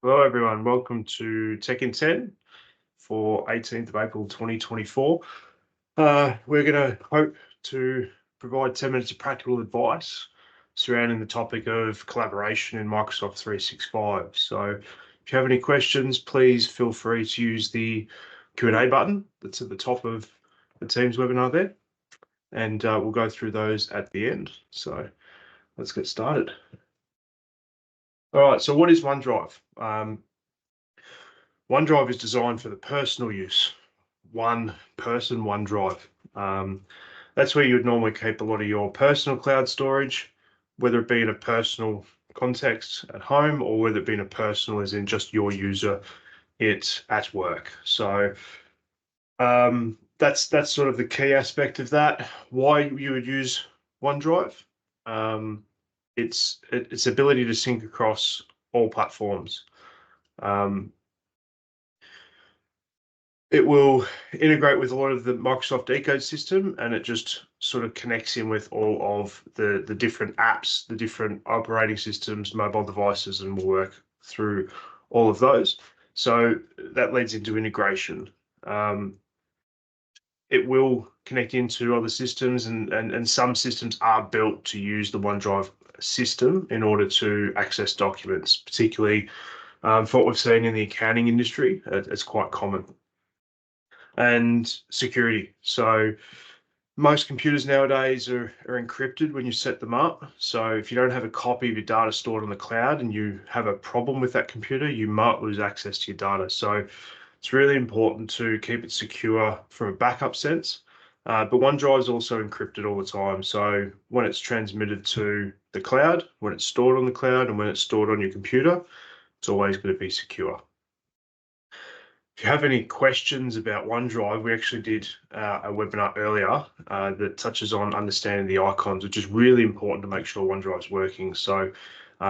Hello, everyone. Welcome to Tech in 10 for 18th of April 2024. We're going to hope to provide 10 minutes of practical advice surrounding the topic of collaboration in Microsoft 365. So if you have any questions, please feel free to use the Q&A button that's at the top of the Teams webinar there, and we'll go through those at the end. So let's get started. All right, so what is OneDrive? OneDrive is designed for the personal use. One person, OneDrive. That's where you would normally keep a lot of your personal cloud storage, whether it be in a personal context at home or whether it be in a personal as in just your user it at work. So that's sort of the key aspect of that. Why you would use OneDrive. Its ability to sync across all platforms. It will integrate with a lot of the Microsoft ecosystem, and it just sort of connects in with all of the different apps, the different operating systems, mobile devices, and will work through all of those. So that leads into integration. It will connect into other systems, and some systems are built to use the OneDrive system in order to access documents, particularly for what we've seen in the accounting industry. It's quite common. And security. So most computers nowadays are encrypted when you set them up. So if you don't have a copy of your data stored on the cloud and you have a problem with that computer, you might lose access to your data. So it's really important to keep it secure from a backup sense. But OneDrive is also encrypted all the time. So when it's transmitted to the cloud, when it's stored on the cloud, and when it's stored on your computer, it's always going to be secure. If you have any questions about OneDrive, we actually did a webinar earlier that touches on understanding the icons, which is really important to make sure OneDrive's working. So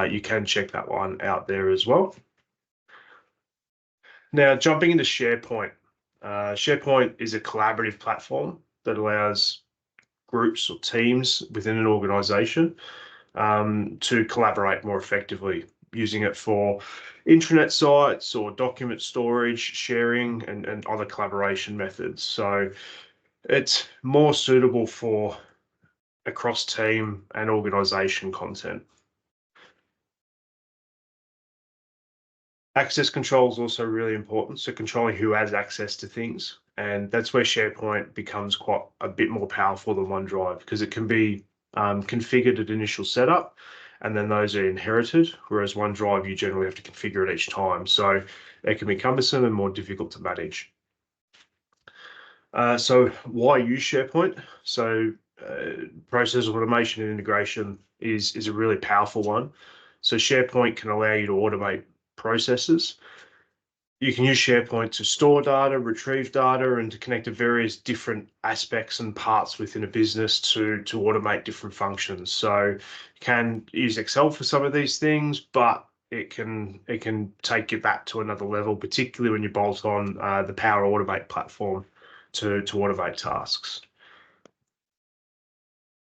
you can check that one out there as well. Now, jumping into SharePoint. SharePoint is a collaborative platform that allows groups or teams within an organization to collaborate more effectively, using it for intranet sites or document storage, sharing, and other collaboration methods. So it's more suitable for across team and organization content. Access control is also really important. So controlling who has access to things. And that's where SharePoint becomes quite a bit more powerful than OneDrive, because it can be configured at initial setup, and then those are inherited, whereas OneDrive, you generally have to configure it each time. So it can be cumbersome and more difficult to manage. So why use SharePoint? So process automation and integration is a really powerful one. So SharePoint can allow you to automate processes. You can use SharePoint to store data, retrieve data, and to connect to various different aspects and parts within a business to automate different functions. So you can use Excel for some of these things, but it can take you back to another level, particularly when you bolt on the Power Automate platform to automate tasks.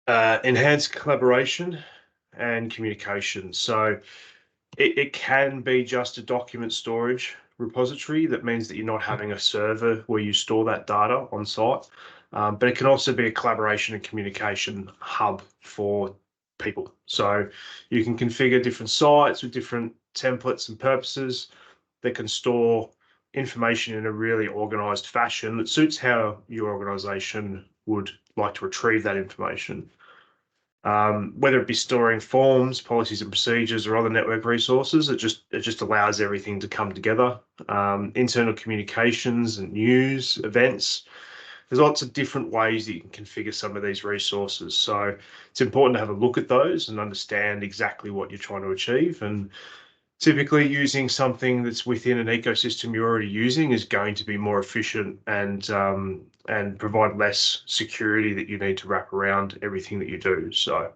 Enhanced collaboration and communication. So it can be just a document storage repository. That means that you're not having a server where you store that data on site, but it can also be a collaboration and communication hub for people. So you can configure different sites with different templates and purposes that can store information in a really organized fashion that suits how your organization would like to retrieve that information. Whether it be storing forms, policies and procedures, or other network resources, it just allows everything to come together. Internal communications and news, events. There's lots of different ways that you can configure some of these resources. So it's important to have a look at those and understand exactly what you're trying to achieve. And typically using something that's within an ecosystem you're already using is going to be more efficient and provide less security that you need to wrap around everything that you do. So,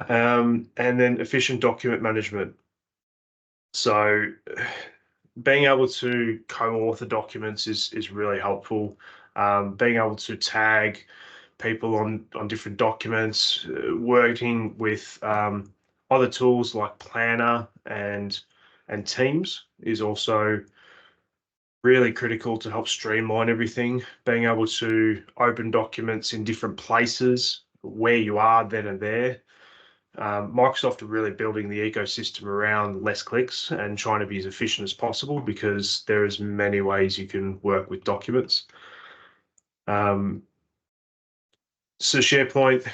and then efficient document management. So being able to co-author documents is really helpful. Being able to tag people on different documents, working with other tools like Planner and And Teams is also really critical to help streamline everything, being able to open documents in different places where you are then and there. Microsoft are really building the ecosystem around less clicks and trying to be as efficient as possible, because there is many ways you can work with documents. So SharePoint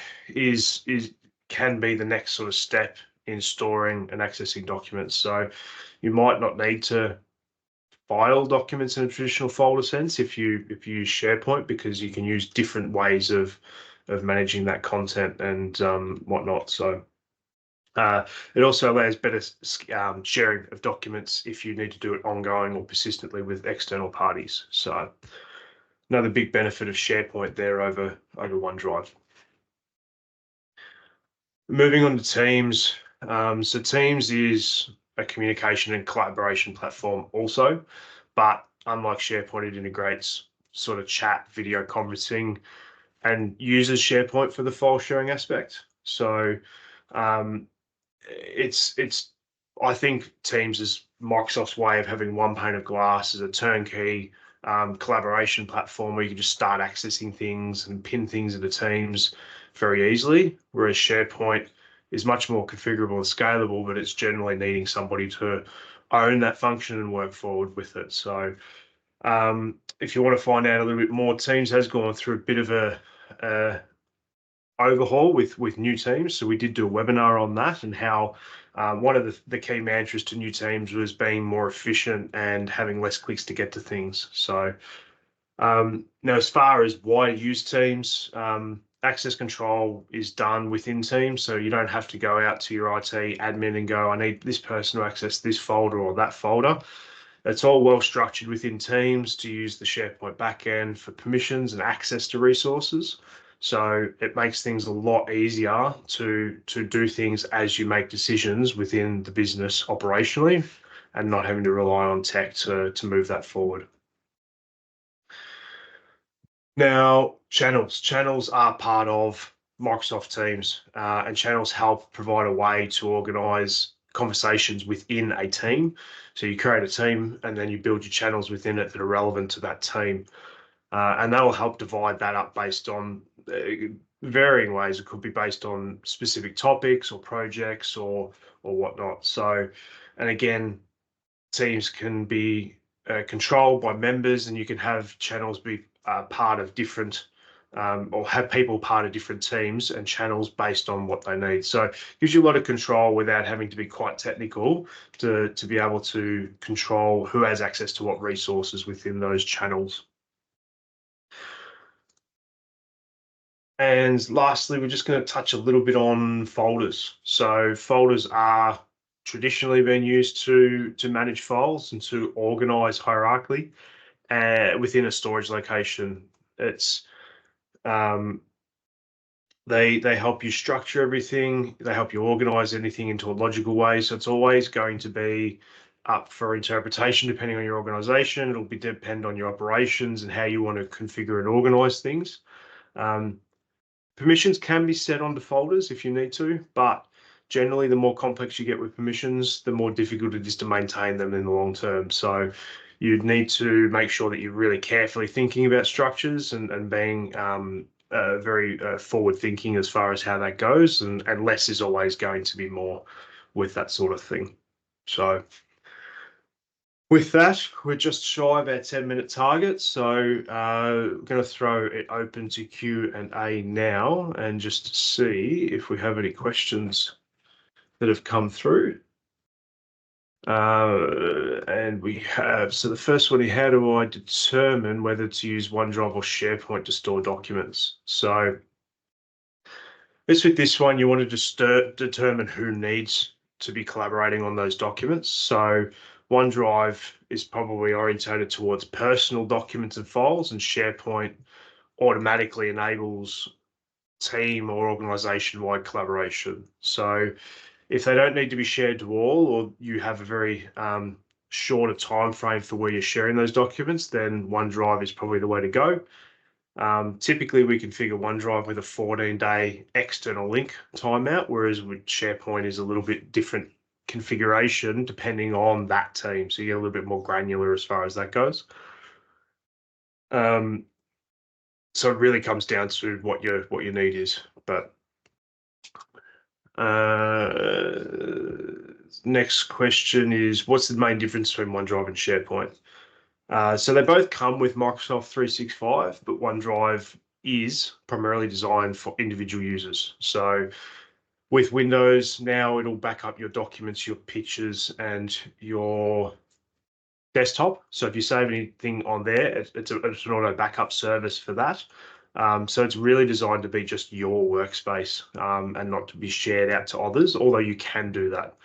can be the next sort of step in storing and accessing documents. So you might not need to file documents in a traditional folder sense if you use SharePoint, because you can use different ways of managing that content and whatnot. So it also allows better sharing of documents if you need to do it ongoing or persistently with external parties. So another big benefit of SharePoint there over OneDrive. Moving on to Teams. So Teams is a communication and collaboration platform also, but unlike SharePoint, it integrates sort of chat, video conferencing, and uses SharePoint for the file sharing aspect. So I think Teams is Microsoft's way of having one pane of glass as a turnkey collaboration platform where you can just start accessing things and pin things into Teams very easily, whereas SharePoint is much more configurable and scalable, but it's generally needing somebody to own that function and work forward with it. So if you want to find out a little bit more, Teams has gone through a bit of a overhaul with new Teams. So we did do a webinar on that, and how one of the key mantras to new Teams was being more efficient and having less clicks to get to things. So now, as far as why to use Teams, access control is done within Teams, so you don't have to go out to your IT admin and go, I need this person to access this folder or that folder. It's all well structured within Teams to use the SharePoint backend for permissions and access to resources. So it makes things a lot easier to do things as you make decisions within the business operationally, and not having to rely on tech to move that forward. Now, channels are part of Microsoft Teams, and channels help provide a way to organize conversations within a team. So you create a team and then you build your channels within it that are relevant to that team. And that will help divide that up based on varying ways. It could be based on specific topics or projects or whatnot. So, and again, teams can be controlled by members, and you can have channels be part of different or have people part of different teams and channels based on what they need. So it gives you a lot of control without having to be quite technical to be able to control who has access to what resources within those channels. And lastly, we're just going to touch a little bit on folders. So folders are traditionally been used to manage files and to organize hierarchically within a storage location. It's they help you structure everything. They help you organize anything into a logical way. So it's always going to be up for interpretation depending on your organization. It'll depend on your operations and how you want to configure and organize things. Permissions can be set onto folders if you need to, but generally the more complex you get with permissions, the more difficult it is to maintain them in the long term. So you'd need to make sure that you're really carefully thinking about structures and being very forward thinking as far as how that goes, and less is always going to be more with that sort of thing. So with that, we're just shy of our 10-minute target, so I'm going to throw it open to Q&A now and just see if we have any questions that have come through. And we have, so the first one, how do I determine whether to use OneDrive or SharePoint to store documents? So with this one, you want to just determine who needs to be collaborating on those documents. So OneDrive is probably orientated towards personal documents and files, and SharePoint automatically enables team or organization-wide collaboration. So if they don't need to be shared to all, or you have a very shorter time frame for where you're sharing those documents, then OneDrive is probably the way to go. Typically, we configure OneDrive with a 14-day external link timeout, whereas with SharePoint is a little bit different configuration depending on that team. So you get a little bit more granular as far as that goes. So it really comes down to what your need is. But next question is, what's the main difference between OneDrive and SharePoint? So they both come with Microsoft 365, but OneDrive is primarily designed for individual users. So with Windows now, it'll back up your documents, your pictures, and your desktop. So if you save anything on there, it's an auto backup service for that. So it's really designed to be just your workspace and not to be shared out to others, although you can do that.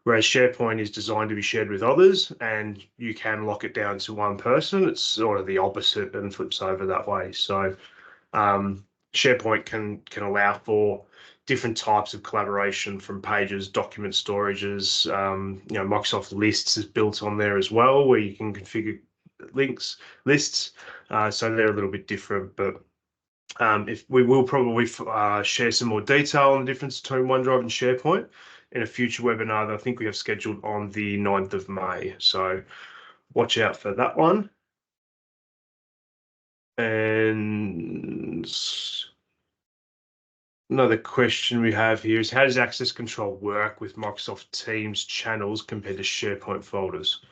Whereas SharePoint is designed to be shared with others and you can lock it down to one person. It's sort of the opposite and flips over that way. So SharePoint can allow for different types of collaboration from pages, document storages. Microsoft Lists is built on there as well, where you can configure lists. So they're a little bit different, but if we will probably share some more detail on the difference between OneDrive and SharePoint in a future webinar that I think we have scheduled on the 9th of May. So watch out for that one. And another question we have here is, how does access control work with Microsoft Teams channels compared to SharePoint folders?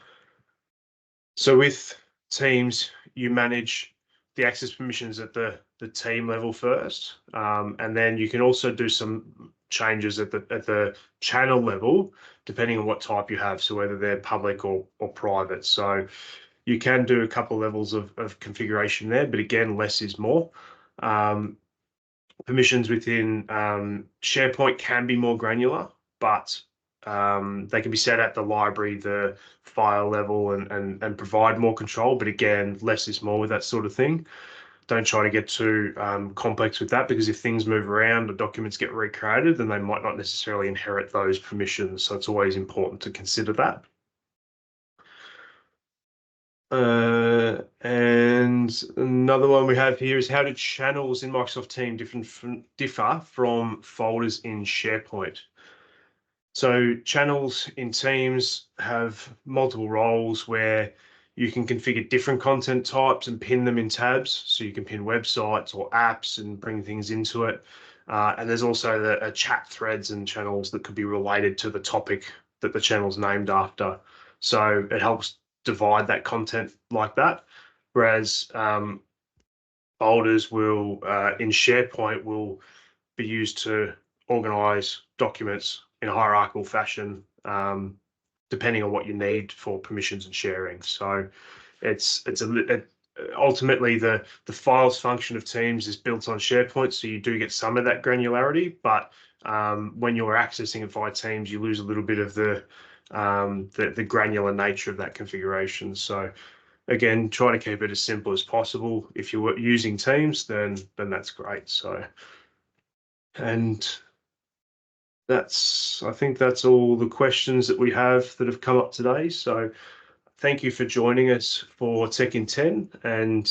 So with Teams, you manage the access permissions at the team level first, and then you can also do some changes at the channel level, depending on what type you have. So whether they're public or private. So you can do a couple of levels of configuration there, but again, less is more. Permissions within SharePoint can be more granular, but they can be set at the library, the file level, and provide more control. But again, less is more with that sort of thing. Don't try to get too complex with that, because if things move around or documents get recreated, then they might not necessarily inherit those permissions. So it's always important to consider that. And another one we have here is, how do channels in Microsoft Teams differ from folders in SharePoint? So channels in Teams have multiple roles where you can configure different content types and pin them in tabs. So you can pin websites or apps and bring things into it. And there's also the chat threads and channels that could be related to the topic that the channel's named after. So it helps divide that content like that. Whereas folders will, in SharePoint, will be used to organize documents in a hierarchical fashion, depending on what you need for permissions and sharing. So ultimately the files function of Teams is built on SharePoint, so you do get some of that granularity, but when you're accessing it via Teams, you lose a little bit of the granular nature of that configuration. So again, try to keep it as simple as possible. If you're using Teams, then that's great. So, and I think that's all the questions that we have that have come up today. So thank you for joining us for Tech in 10, and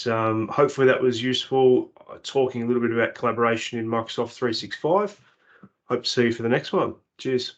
hopefully that was useful, talking a little bit about collaboration in Microsoft 365. Hope to see you for the next one. Cheers.